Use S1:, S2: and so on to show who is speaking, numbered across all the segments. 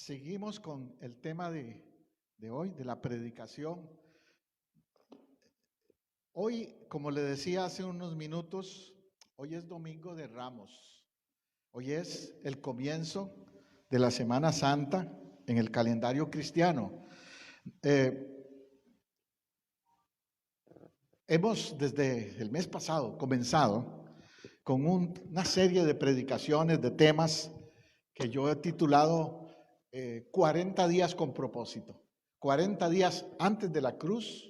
S1: Seguimos con el tema de hoy, de la predicación. Hoy, como le decía hace unos minutos, hoy es Domingo de Ramos. Hoy es el comienzo de la Semana Santa en el calendario cristiano. Hemos desde el mes pasado comenzado con una serie de predicaciones, de temas que yo he titulado 40 días con propósito. 40 días antes de la cruz,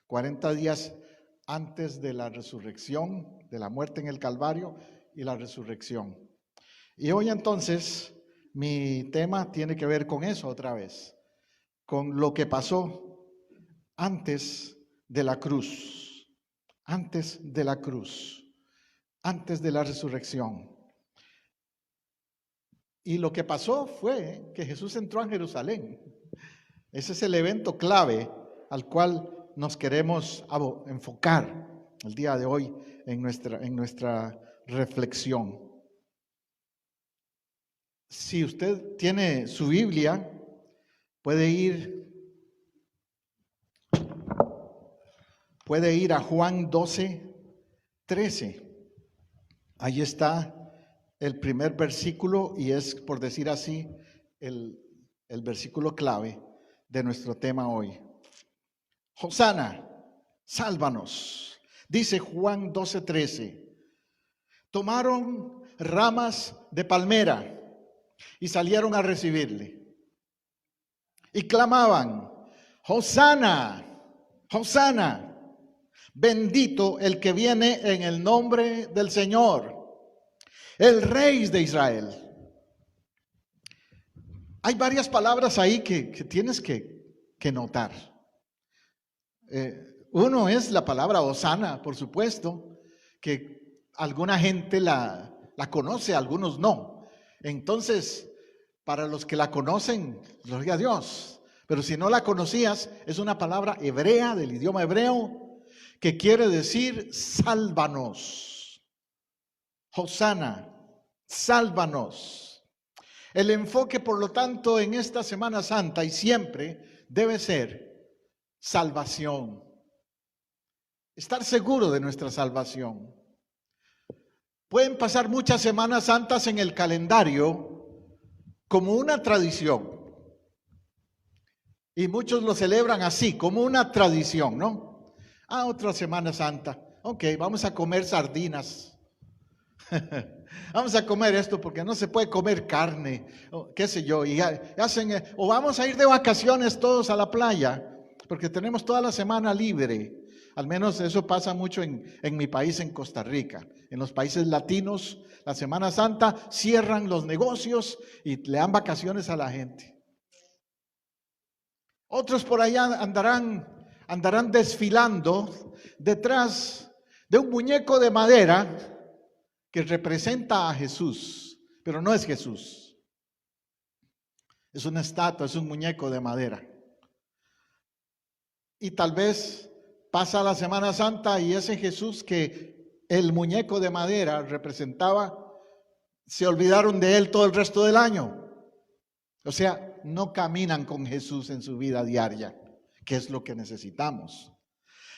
S1: 40 días antes de la resurrección, de la muerte en el Calvario y la resurrección. Y hoy entonces mi tema tiene que ver con eso otra vez, con lo que pasó antes de la cruz, antes de la cruz, antes de la resurrección. Y lo que pasó fue que Jesús entró a Jerusalén. Ese es el evento clave al cual nos queremos enfocar el día de hoy en nuestra reflexión. Si usted tiene su Biblia, puede ir a Juan 12:13. Ahí está el primer versículo y es, por decir así, el versículo clave de nuestro tema hoy. Hosana, sálvanos. Dice Juan 12:13. Tomaron ramas de palmera y salieron a recibirle. Y clamaban: Hosana, Hosana, bendito el que viene en el nombre del Señor, el Rey de Israel. Hay varias palabras ahí que tienes que notar. Uno es la palabra Hosana, por supuesto, que alguna gente la conoce, algunos no. Entonces, para los que la conocen, gloria a Dios. Pero si no la conocías, es una palabra hebrea, del idioma hebreo, que quiere decir sálvanos. Hosana, sálvanos. El enfoque, por lo tanto, en esta Semana Santa y siempre debe ser salvación. Estar seguro de nuestra salvación. Pueden pasar muchas Semanas Santas en el calendario como una tradición. Y muchos lo celebran así, como una tradición, ¿no? Otra Semana Santa. Ok, vamos a comer sardinas. Vamos a comer esto porque no se puede comer carne, qué sé yo, y hacen, o vamos a ir de vacaciones todos a la playa, porque tenemos toda la semana libre. Al menos eso pasa mucho en mi país, en Costa Rica. En los países latinos, la Semana Santa cierran los negocios y le dan vacaciones a la gente. Otros por allá andarán desfilando detrás de un muñeco de madera que representa a Jesús, pero no es Jesús. Es una estatua, es un muñeco de madera. Y tal vez pasa la Semana Santa y ese Jesús que el muñeco de madera representaba, se olvidaron de él todo el resto del año. O sea, no caminan con Jesús en su vida diaria, que es lo que necesitamos.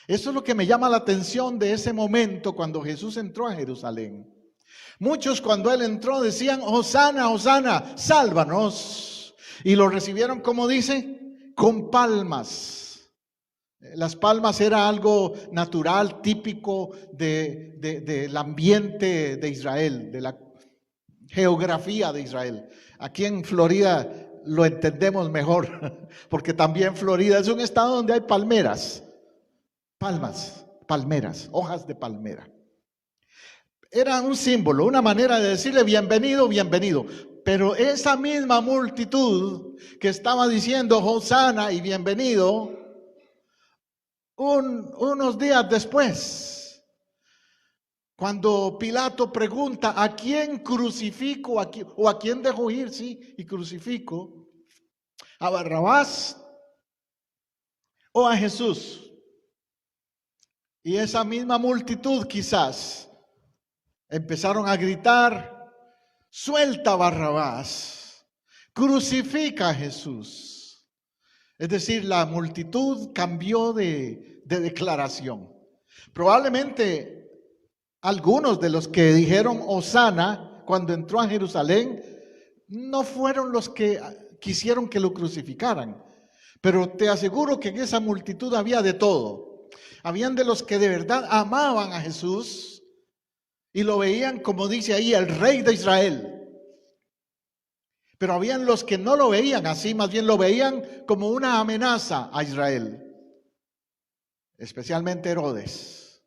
S1: Eso es lo que me llama la atención de ese momento cuando Jesús entró a Jerusalén. Muchos cuando Él entró decían: Hosana, Hosana, sálvanos. Y lo recibieron, como dice, con palmas. Las palmas era algo natural, típico del ambiente de Israel, de la geografía de Israel. Aquí en Florida lo entendemos mejor, porque también Florida es un estado donde hay palmeras, palmeras, hojas de palmera. Era un símbolo, una manera de decirle bienvenido, bienvenido. Pero esa misma multitud que estaba diciendo Hosana y bienvenido, unos días después, cuando Pilato pregunta: ¿a quién crucifico? ¿O a quién dejo ir? Sí, y crucifico. ¿A Barrabás o a Jesús? Y esa misma multitud quizás empezaron a gritar: suelta a Barrabás, crucifica a Jesús. Es decir, la multitud cambió de declaración. Probablemente algunos de los que dijeron Hosana cuando entró a Jerusalén no fueron los que quisieron que lo crucificaran. Pero te aseguro que en esa multitud había de todo. Habían de los que de verdad amaban a Jesús y lo veían, como dice ahí, el Rey de Israel. Pero habían los que no lo veían así, más bien lo veían como una amenaza a Israel. Especialmente Herodes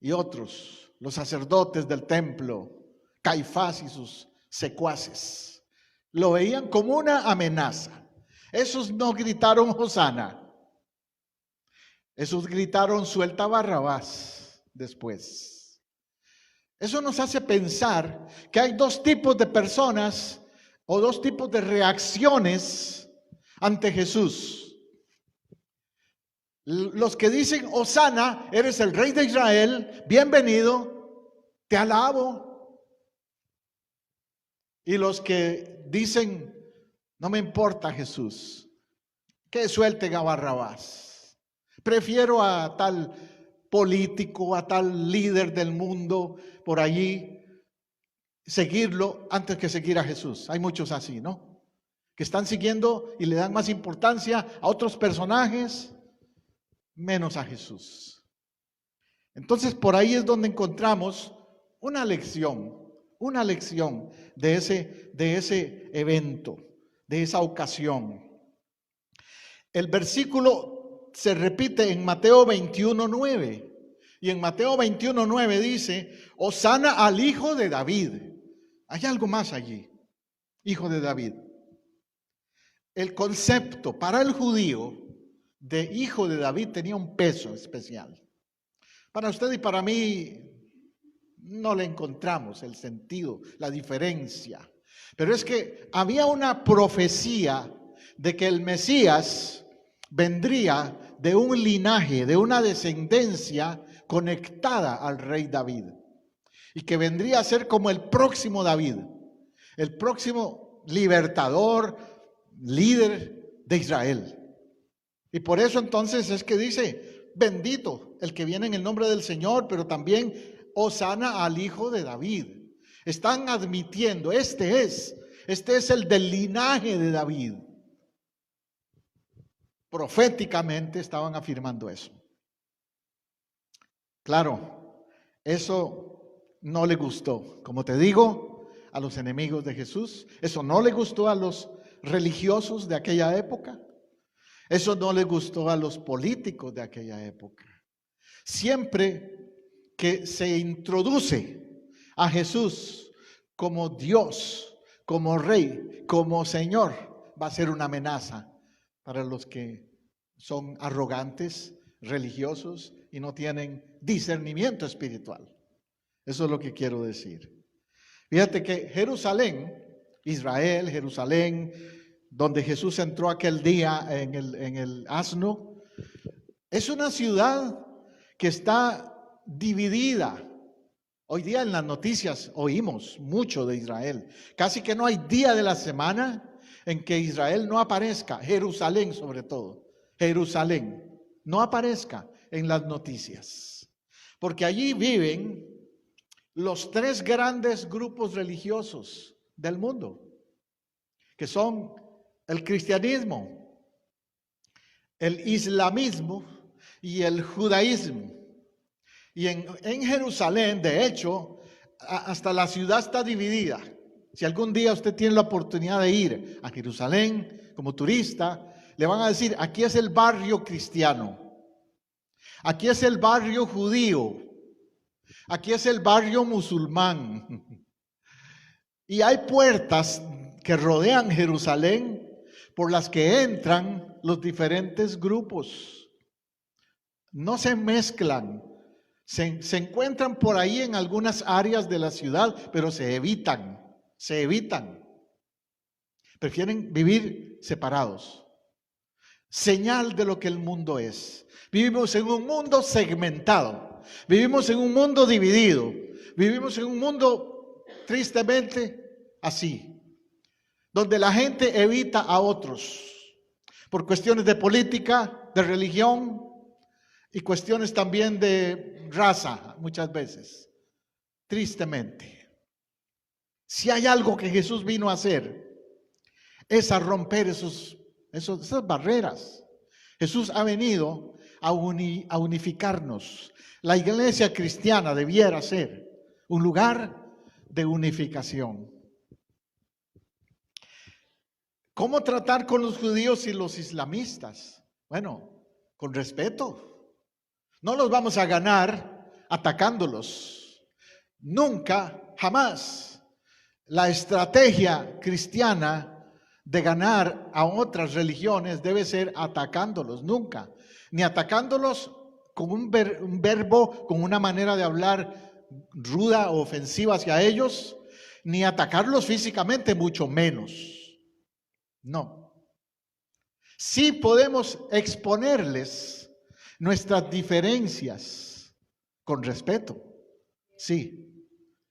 S1: y otros, los sacerdotes del templo, Caifás y sus secuaces. Lo veían como una amenaza. Esos no gritaron Hosana. Esos gritaron suelta a Barrabás después. Eso nos hace pensar que hay dos tipos de personas o dos tipos de reacciones ante Jesús. Los que dicen Hosana, eres el Rey de Israel, bienvenido, te alabo. Y los que dicen, no me importa Jesús, que suelten a Barrabás. Prefiero a tal político, a tal líder del mundo por allí, seguirlo antes que seguir a Jesús. Hay muchos así, ¿no? Que están siguiendo y le dan más importancia a otros personajes, menos a Jesús. Entonces por ahí es donde encontramos una lección de ese evento, de esa ocasión. El versículo se repite en Mateo 21:9. Y en Mateo 21:9 dice, Hosana al hijo de David. Hay algo más allí, hijo de David. El concepto para el judío de hijo de David tenía un peso especial. Para usted y para mí no le encontramos el sentido, la diferencia. Pero es que había una profecía de que el Mesías vendría de un linaje, de una descendencia conectada al rey David. Y que vendría a ser como el próximo David, el próximo libertador, líder de Israel. Y por eso entonces es que dice, bendito el que viene en el nombre del Señor, pero también Hosana al hijo de David. Están admitiendo, este es el del linaje de David. Proféticamente estaban afirmando eso. Claro, eso no le gustó, como te digo, a los enemigos de Jesús. Eso no le gustó a los religiosos de aquella época. Eso no le gustó a los políticos de aquella época. Siempre que se introduce a Jesús como Dios, como Rey, como Señor, va a ser una amenaza para los que son arrogantes, religiosos y no tienen discernimiento espiritual. Eso es lo que quiero decir. Fíjate que Jerusalén, Israel, Jerusalén, donde Jesús entró aquel día en el asno, es una ciudad que está dividida. Hoy día en las noticias oímos mucho de Israel. Casi que no hay día de la semana en que Israel no aparezca, Jerusalén sobre todo, Jerusalén, no aparezca en las noticias. Porque allí viven los tres grandes grupos religiosos del mundo, que son el cristianismo, el islamismo y el judaísmo. Y en Jerusalén, de hecho, hasta la ciudad está dividida. Si algún día usted tiene la oportunidad de ir a Jerusalén como turista, le van a decir, aquí es el barrio cristiano, aquí es el barrio judío, aquí es el barrio musulmán. Y hay puertas que rodean Jerusalén por las que entran los diferentes grupos. No se mezclan. Se encuentran por ahí en algunas áreas de la ciudad, pero se evitan. Prefieren vivir separados. Señal de lo que el mundo es. Vivimos en un mundo segmentado. Vivimos en un mundo dividido. Vivimos en un mundo tristemente así. donde la gente evita a otros por cuestiones de política, de religión y cuestiones también de raza, muchas veces, tristemente. Si hay algo que Jesús vino a hacer, es a romper esas barreras. Jesús ha venido a unificarnos. La iglesia cristiana debiera ser un lugar de unificación. ¿Cómo tratar con los judíos y los islamistas? Bueno, con respeto. No los vamos a ganar atacándolos. Nunca, jamás. La estrategia cristiana de ganar a otras religiones debe ser atacándolos, nunca. Ni atacándolos con un verbo, con una manera de hablar ruda o ofensiva hacia ellos, ni atacarlos físicamente, mucho menos. No. Sí podemos exponerles nuestras diferencias con respeto. Sí.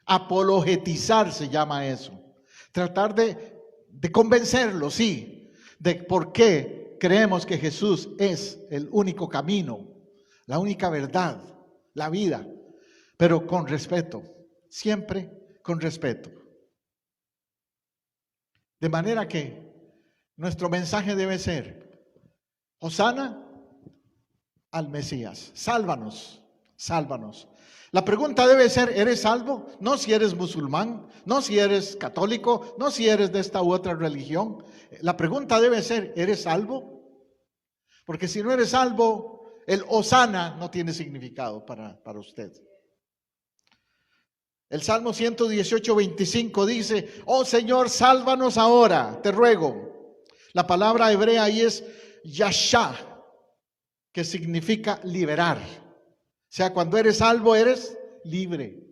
S1: Apologetizar se llama eso. Tratar de convencerlos, sí, de por qué creemos que Jesús es el único camino, la única verdad, la vida, pero con respeto, siempre con respeto. De manera que nuestro mensaje debe ser: Hosana al Mesías, sálvanos, sálvanos. La pregunta debe ser: ¿eres salvo? No si eres musulmán, no si eres católico, no si eres de esta u otra religión. La pregunta debe ser: ¿eres salvo? Porque si no eres salvo, el Hosana no tiene significado para usted. El Salmo 118, 25 dice: oh Señor, sálvanos ahora, te ruego. La palabra hebrea ahí es yashá, que significa liberar. O sea, cuando eres salvo, eres libre.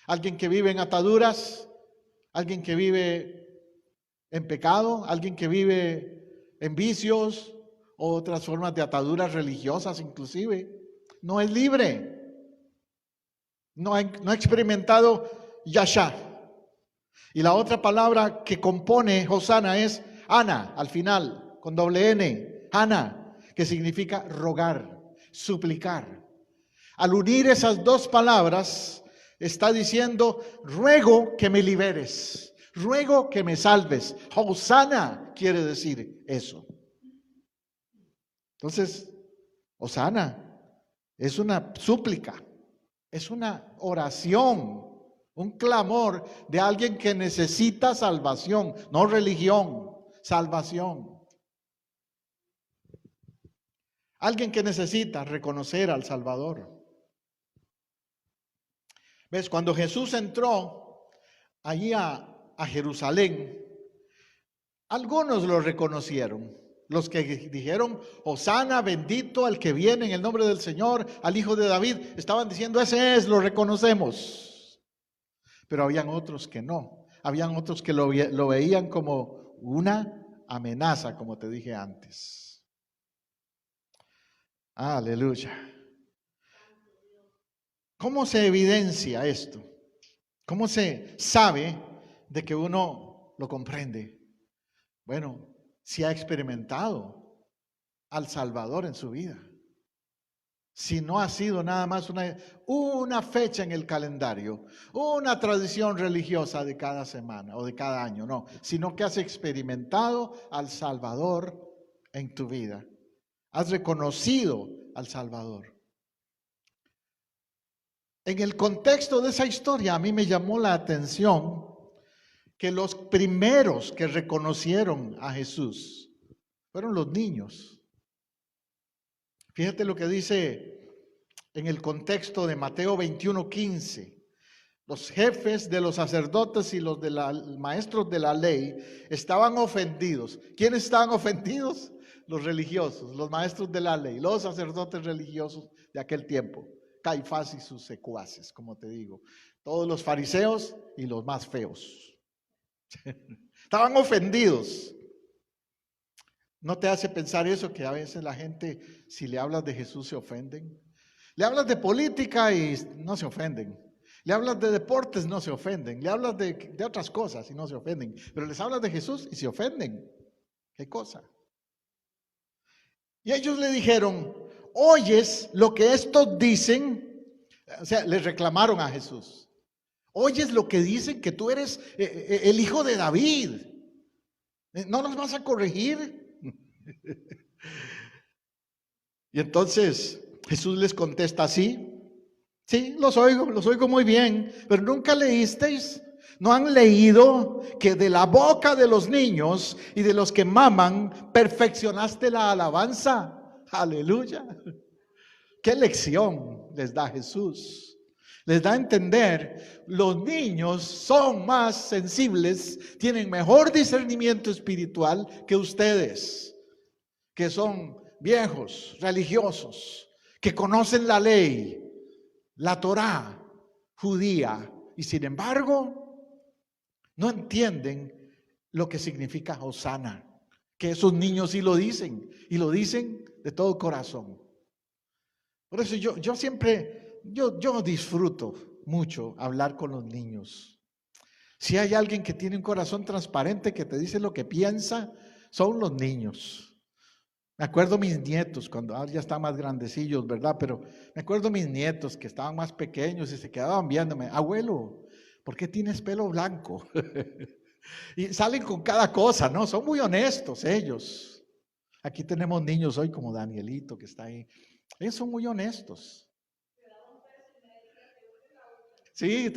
S1: Alguien que vive en ataduras, alguien que vive en pecado, alguien que vive en vicios o otras formas de ataduras religiosas inclusive, no es libre. No ha experimentado yashá. Y la otra palabra que compone Hosana es Ana, al final, con doble N, Ana, que significa rogar, suplicar. Al unir esas dos palabras, está diciendo: ruego que me liberes, ruego que me salves. Hosana quiere decir eso. Entonces, Hosana es una súplica, es una oración, un clamor de alguien que necesita salvación, no religión, salvación. Alguien que necesita reconocer al Salvador. ¿Ves? Cuando Jesús entró allí a Jerusalén, algunos lo reconocieron. Los que dijeron: Hosana, bendito al que viene en el nombre del Señor, al Hijo de David, estaban diciendo: ese es, lo reconocemos. Pero habían otros que no. Habían otros que lo veían como una amenaza, como te dije antes. Aleluya. ¿Cómo se evidencia esto? ¿Cómo se sabe de que uno lo comprende? Bueno, si ha experimentado al Salvador en su vida. Si no ha sido nada más una fecha en el calendario, una tradición religiosa de cada semana o de cada año, no, sino que has experimentado al Salvador en tu vida. Has reconocido al Salvador. En el contexto de esa historia, a mí me llamó la atención que los primeros que reconocieron a Jesús fueron los niños. Fíjate lo que dice en el contexto de Mateo 21:15. Los jefes de los sacerdotes y los maestros de la ley estaban ofendidos. ¿Quiénes estaban ofendidos? Los religiosos, los maestros de la ley, los sacerdotes religiosos de aquel tiempo. Caifás y sus secuaces, como te digo. Todos los fariseos y los más feos. Estaban ofendidos. ¿No te hace pensar eso, que a veces la gente, si le hablas de Jesús, se ofenden? Le hablas de política y no se ofenden. Le hablas de deportes, no se ofenden. Le hablas de otras cosas y no se ofenden. Pero les hablas de Jesús y se ofenden. ¿Qué cosa? Y ellos le dijeron, ¿oyes lo que estos dicen? O sea, les reclamaron a Jesús. ¿Oyes lo que dicen? Que tú eres el hijo de David. ¿No nos vas a corregir? Y entonces Jesús les contesta así. Sí, los oigo muy bien, pero nunca leísteis, no han leído que de la boca de los niños y de los que maman perfeccionaste la alabanza. Aleluya. Qué lección les da Jesús. Les da a entender, los niños son más sensibles, tienen mejor discernimiento espiritual que ustedes, que son viejos, religiosos, que conocen la ley, la Torá judía, y sin embargo no entienden lo que significa Hosana, que esos niños sí lo dicen, y lo dicen de todo corazón. Por eso yo siempre disfruto mucho hablar con los niños. Si hay alguien que tiene un corazón transparente, que te dice lo que piensa, son los niños. Me acuerdo mis nietos, cuando ya están más grandecillos, ¿verdad? Pero me acuerdo mis nietos que estaban más pequeños y se quedaban viéndome. Abuelo, ¿por qué tienes pelo blanco? Y salen con cada cosa, ¿no? Son muy honestos ellos. Aquí tenemos niños hoy como Danielito que está ahí. Ellos son muy honestos. Sí,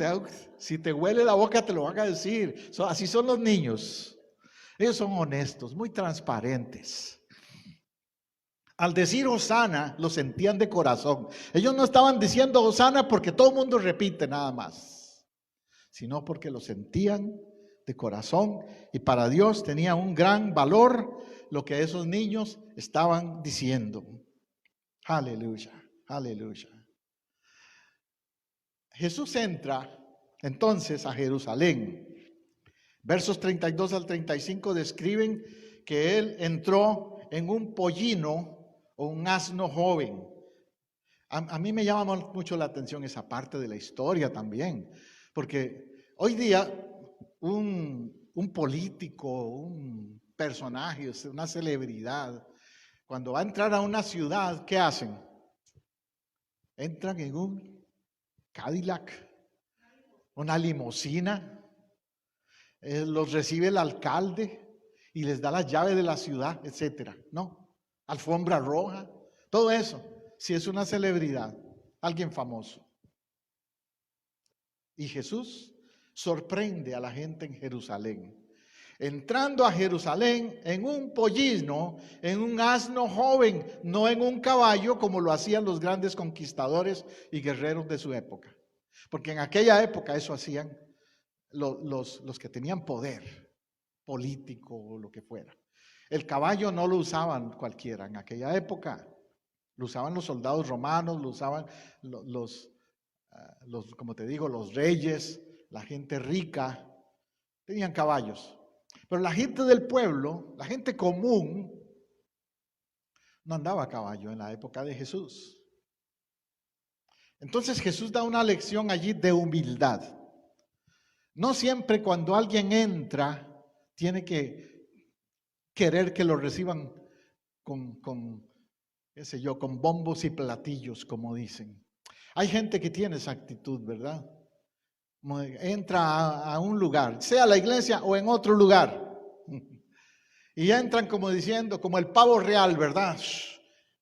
S1: si te huele la boca te lo van a decir. Así son los niños. Ellos son honestos, muy transparentes. Al decir Hosana, lo sentían de corazón. Ellos no estaban diciendo Hosana porque todo el mundo repite nada más, sino porque lo sentían de corazón, y para Dios tenía un gran valor lo que esos niños estaban diciendo. Aleluya, aleluya. Jesús entra entonces a Jerusalén. Versos 32 al 35 describen que él entró en un pollino o un asno joven. A mí me llama mucho la atención esa parte de la historia también, porque hoy día un político, un personaje, una celebridad, cuando va a entrar a una ciudad, ¿qué hacen? Entran en un Cadillac, una limusina, los recibe el alcalde y les da la llave de la ciudad, etcétera, ¿no? Alfombra roja, todo eso, si es una celebridad, alguien famoso. Y Jesús sorprende a la gente en Jerusalén, entrando a Jerusalén en un pollino, en un asno joven, no en un caballo como lo hacían los grandes conquistadores y guerreros de su época. Porque en aquella época eso hacían los que tenían poder político o lo que fuera. El caballo no lo usaban cualquiera en aquella época. Lo usaban los soldados romanos, lo usaban como te digo, los reyes, la gente rica, tenían caballos. Pero la gente del pueblo, la gente común, no andaba a caballo en la época de Jesús. Entonces Jesús da una lección allí de humildad. No siempre cuando alguien entra, tiene que querer que lo reciban qué sé yo, con bombos y platillos, como dicen. Hay gente que tiene esa actitud, ¿verdad? Entra a un lugar, sea la iglesia o en otro lugar, y entran como diciendo, como el pavo real, ¿verdad?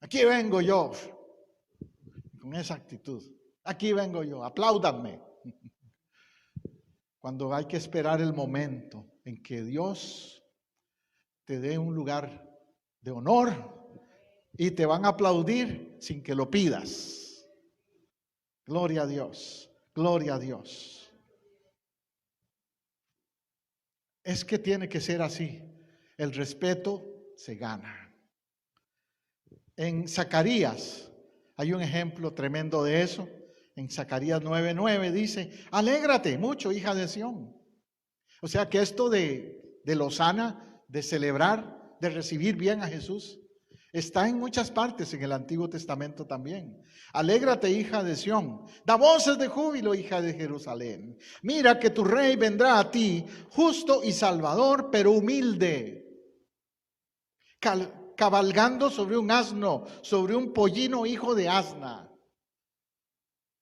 S1: Aquí vengo yo, con esa actitud. Aquí vengo yo, apláudanme. Cuando hay que esperar el momento en que Dios te dé un lugar de honor y te van a aplaudir sin que lo pidas. Gloria a Dios, gloria a Dios. Es que tiene que ser así. El respeto se gana. En Zacarías hay un ejemplo tremendo de eso. En Zacarías 9:9 dice, alégrate mucho, hija de Sión. O sea que esto de Hosana, de celebrar, de recibir bien a Jesús, Está en muchas partes en el Antiguo Testamento también. Alégrate, hija de Sión. Da voces de júbilo, hija de Jerusalén. Mira que tu rey vendrá a ti, justo y salvador, pero humilde, cabalgando sobre un asno, sobre un pollino hijo de asna.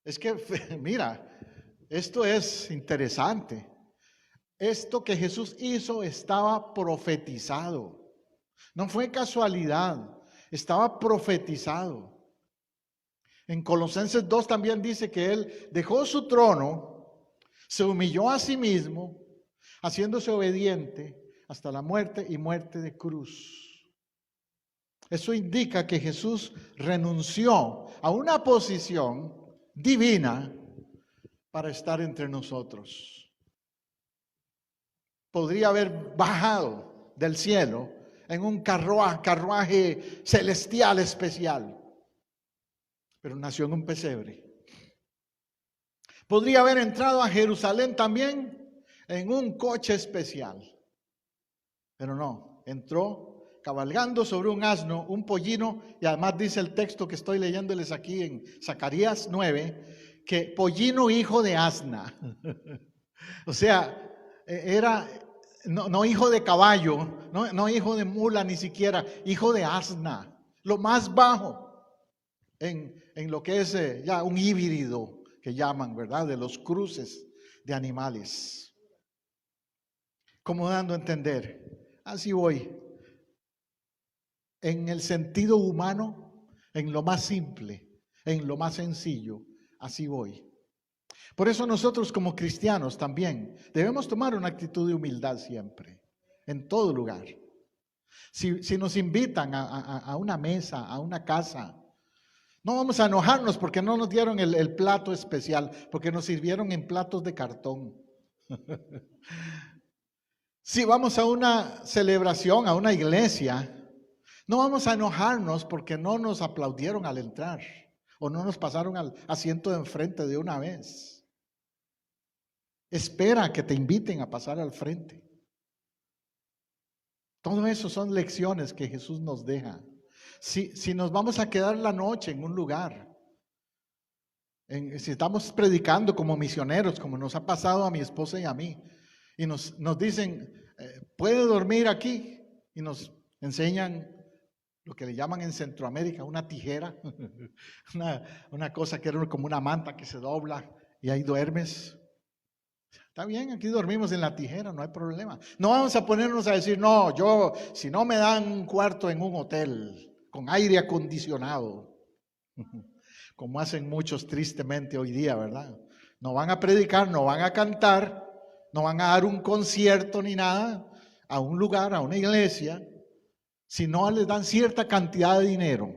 S1: Es que, mira, esto es interesante. Esto que Jesús hizo estaba profetizado. No fue casualidad, estaba profetizado. En Colosenses 2 también dice que Él dejó su trono, se humilló a sí mismo, haciéndose obediente hasta la muerte y muerte de cruz. Eso indica que Jesús renunció a una posición divina para estar entre nosotros. Podría haber bajado del cielo en un carruaje celestial especial, pero nació en un pesebre. Podría haber entrado a Jerusalén también en un coche especial, pero no, entró cabalgando sobre un asno, un pollino, y además dice el texto que estoy leyéndoles aquí en Zacarías 9, que pollino hijo de asna. O sea, era no hijo de caballo, no hijo de mula ni siquiera, hijo de asna, lo más bajo en lo que es ya un híbrido que llaman, ¿verdad? De los cruces de animales. Como dando a entender, así voy. En el sentido humano, en lo más simple, en lo más sencillo, así voy. Por eso nosotros como cristianos también debemos tomar una actitud de humildad siempre, en todo lugar. Si nos invitan a una mesa, a una casa, no vamos a enojarnos porque no nos dieron el plato especial, porque nos sirvieron en platos de cartón. Si vamos a una celebración, a una iglesia, no vamos a enojarnos porque no nos aplaudieron al entrar o no nos pasaron al asiento de enfrente de una vez. Espera que te inviten a pasar al frente. Todo eso son lecciones que Jesús nos deja. Si nos vamos a quedar la noche en un lugar, si estamos predicando como misioneros, como nos ha pasado a mi esposa y a mí, y nos dicen, ¿puede dormir aquí? Y nos enseñan lo que le llaman en Centroamérica una tijera, una cosa que era como una manta que se dobla y ahí duermes. Está bien, aquí dormimos en la tijera, no hay problema. No vamos a ponernos a decir, no, si no me dan un cuarto en un hotel con aire acondicionado, como hacen muchos tristemente hoy día, ¿verdad? No van a predicar, no van a cantar, no van a dar un concierto ni nada a un lugar, a una iglesia, si no les dan cierta cantidad de dinero,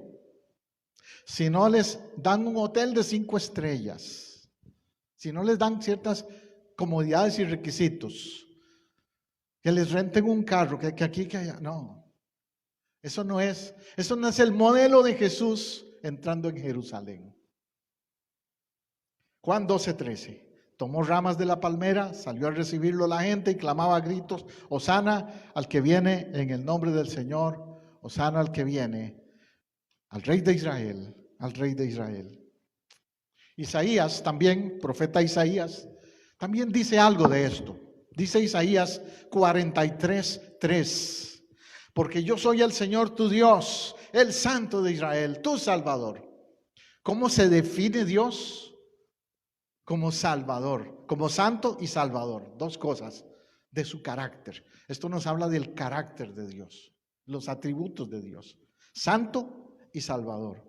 S1: si no les dan un hotel de 5 estrellas, si no les dan ciertas comodidades y requisitos, que les renten un carro, que aquí, que allá, no. Eso no es el modelo de Jesús entrando en Jerusalén. Juan 12:13. Tomó ramas de la palmera, salió a recibirlo la gente y clamaba a gritos, Hosana al que viene en el nombre del Señor, Hosana al que viene, al Rey de Israel, al Rey de Israel. Isaías también, profeta Isaías, también dice algo de esto. Dice Isaías 43:3. Porque yo soy el Señor tu Dios, el Santo de Israel, tu Salvador. ¿Cómo se define Dios? Como Salvador, como Santo y Salvador. Dos cosas de su carácter. Esto nos habla del carácter de Dios, los atributos de Dios. Santo y Salvador.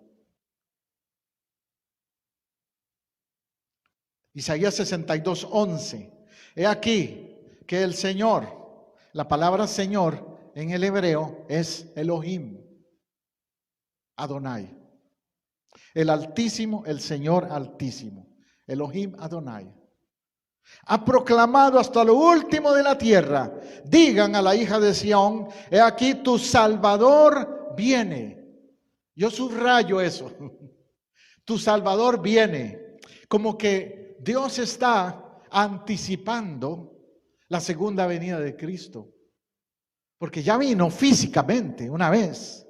S1: Isaías 62:11. He aquí que el Señor, la palabra Señor en el hebreo es Elohim, Adonai. El Altísimo, el Señor Altísimo. Elohim Adonai. Ha proclamado hasta lo último de la tierra. Digan a la hija de Sión, he aquí tu Salvador viene. Yo subrayo eso. Tu Salvador viene. Como que Dios está anticipando la segunda venida de Cristo. Porque ya vino físicamente una vez.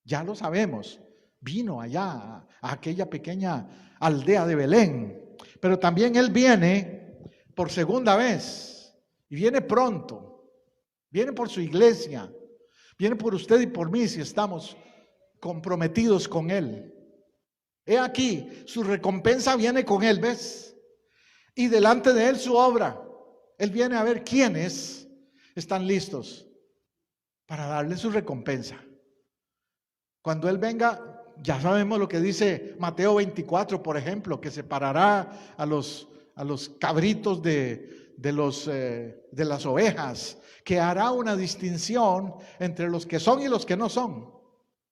S1: Ya lo sabemos. Vino allá a aquella pequeña aldea de Belén. Pero también Él viene por segunda vez. Y viene pronto. Viene por su iglesia. Viene por usted y por mí si estamos comprometidos con Él. He aquí, su recompensa viene con Él, ¿ves? Y delante de Él su obra. Él viene a ver quiénes están listos para darle su recompensa. Cuando Él venga, ya sabemos lo que dice Mateo 24, por ejemplo, que separará a los cabritos de las ovejas, que hará una distinción entre los que son y los que no son.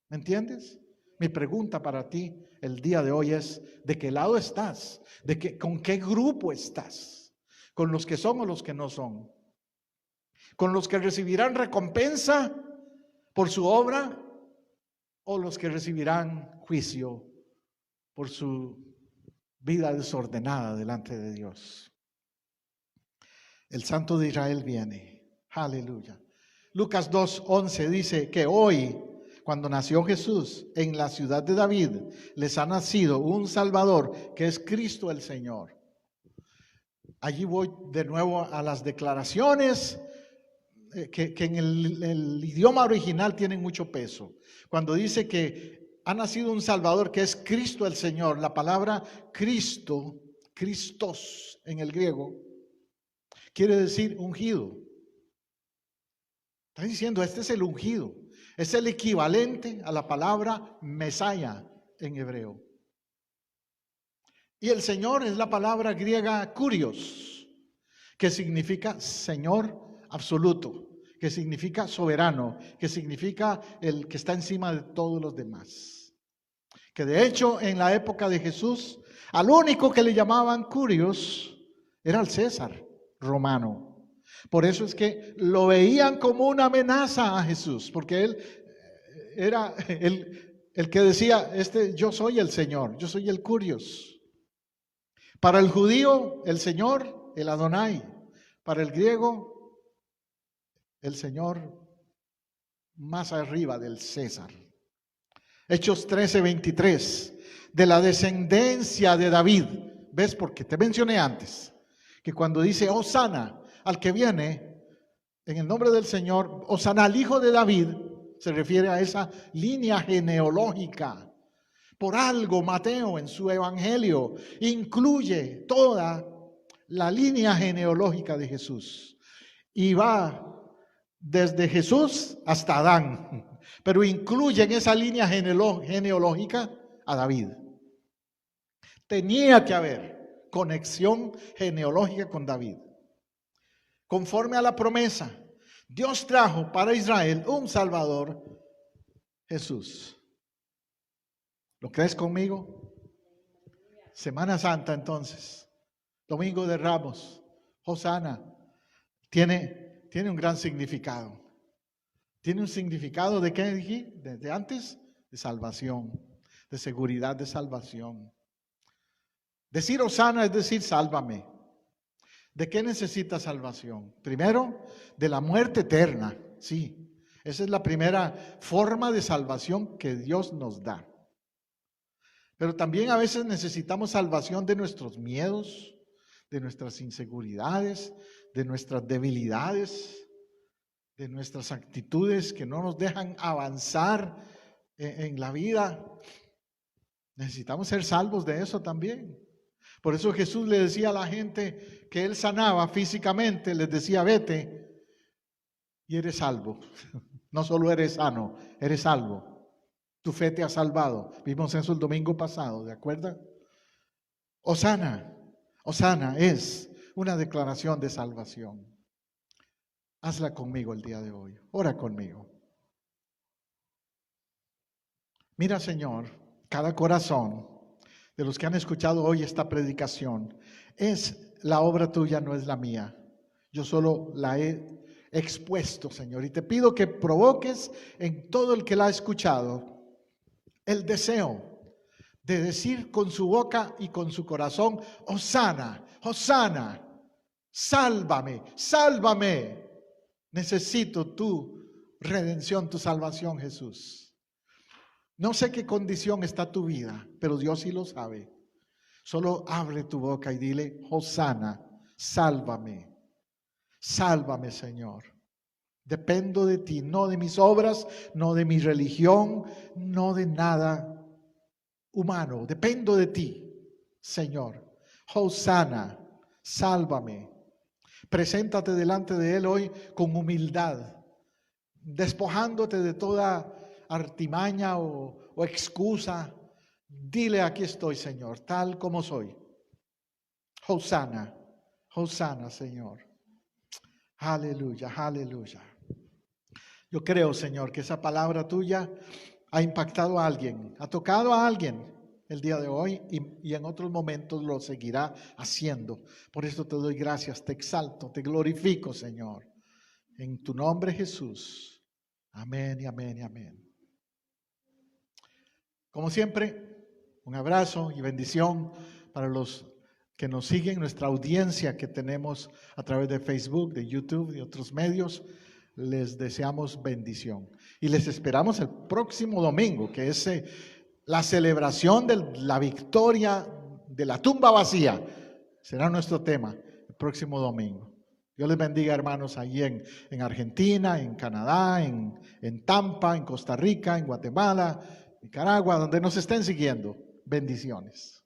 S1: ¿Me entiendes? Mi pregunta para ti el día de hoy es: ¿de qué lado estás? ¿Con qué grupo estás? ¿Con los que son o los que no son? ¿Con los que recibirán recompensa por su obra o los que recibirán juicio por su vida desordenada delante de Dios? El Santo de Israel viene. Aleluya. Lucas 2:11 dice que hoy, cuando nació Jesús en la ciudad de David, les ha nacido un Salvador, que es Cristo el Señor. Allí voy de nuevo a las declaraciones que en el idioma original tienen mucho peso. Cuando dice que ha nacido un Salvador, que es Cristo el Señor, la palabra Cristo, Christos en el griego, quiere decir ungido. Está diciendo, este es el ungido. Es el equivalente a la palabra Mesaya en hebreo. Y el Señor es la palabra griega kurios, que significa Señor absoluto, que significa soberano, que significa el que está encima de todos los demás. Que de hecho en la época de Jesús, al único que le llamaban kurios era al César romano. Por eso es que lo veían como una amenaza a Jesús, porque él era el que decía, yo soy el Señor, yo soy el kurios. Para el judío, el Señor, el Adonai. Para el griego, el Señor más arriba del César. Hechos 13:23, de la descendencia de David. ¿Ves? Porque te mencioné antes, que cuando dice Hosana al que viene, en el nombre del Señor, Hosana al hijo de David, se refiere a esa línea genealógica. Por algo Mateo en su evangelio incluye toda la línea genealógica de Jesús. Y va desde Jesús hasta Adán, pero incluye en esa línea genealógica a David. Tenía que haber conexión genealógica con David. Conforme a la promesa, Dios trajo para Israel un Salvador, Jesús. ¿Lo crees conmigo? Semana Santa entonces, Domingo de Ramos, Hosana, tiene un gran significado. Tiene un significado de qué dije desde antes, de salvación, de seguridad de salvación. Decir Hosana es decir, sálvame. ¿De qué necesita salvación? Primero, de la muerte eterna, sí. Esa es la primera forma de salvación que Dios nos da. Pero también a veces necesitamos salvación de nuestros miedos, de nuestras inseguridades, de nuestras debilidades, de nuestras actitudes que no nos dejan avanzar en la vida. Necesitamos ser salvos de eso también. Por eso Jesús le decía a la gente que Él sanaba físicamente, les decía, vete y eres salvo. No solo eres sano, eres salvo. Tu fe te ha salvado. Vimos eso el domingo pasado, ¿de acuerdo? Hosana, Hosana es una declaración de salvación. Hazla conmigo el día de hoy. Ora conmigo. Mira, Señor, cada corazón de los que han escuchado hoy esta predicación es la obra tuya, no es la mía. Yo solo la he expuesto, Señor, y te pido que provoques en todo el que la ha escuchado el deseo de decir con su boca y con su corazón, Hosana, Hosana, sálvame, sálvame. Necesito tu redención, tu salvación, Jesús. No sé qué condición está tu vida, pero Dios sí lo sabe. Solo abre tu boca y dile, Hosana, sálvame, sálvame, Señor. Dependo de ti, no de mis obras, no de mi religión, no de nada humano. Dependo de ti, Señor. Hosana, sálvame. Preséntate delante de Él hoy con humildad, despojándote de toda artimaña o excusa. Dile, aquí estoy, Señor, tal como soy. Hosana, Hosana, Señor. Aleluya, aleluya. Yo creo, Señor, que esa palabra tuya ha impactado a alguien, ha tocado a alguien el día de hoy y en otros momentos lo seguirá haciendo. Por eso te doy gracias, te exalto, te glorifico, Señor. En tu nombre, Jesús. Amén y amén y amén. Como siempre, un abrazo y bendición para los que nos siguen, nuestra audiencia que tenemos a través de Facebook, de YouTube y otros medios. Les deseamos bendición. Y les esperamos el próximo domingo, que es la celebración de la victoria de la tumba vacía. Será nuestro tema el próximo domingo. Dios les bendiga, hermanos, allí en Argentina, en Canadá, en Tampa, en Costa Rica, en Guatemala, Nicaragua, donde nos estén siguiendo. Bendiciones.